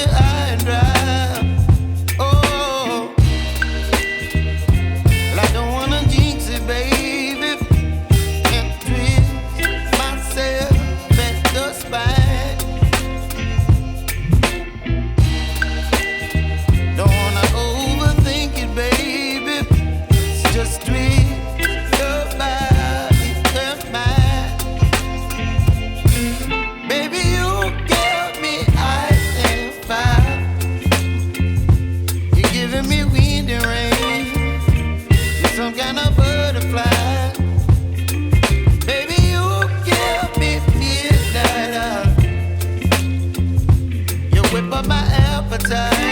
high and dry. Oh, well, I don't wanna jinx it, baby, and twist myself at the spine. Don't wanna overthink it, baby. It's just twist your body and mine. Baby, you give me ice and fire. You're giving me wind and rain. You're some kind of butterfly. Baby, you give me midnight. You whip up my appetite.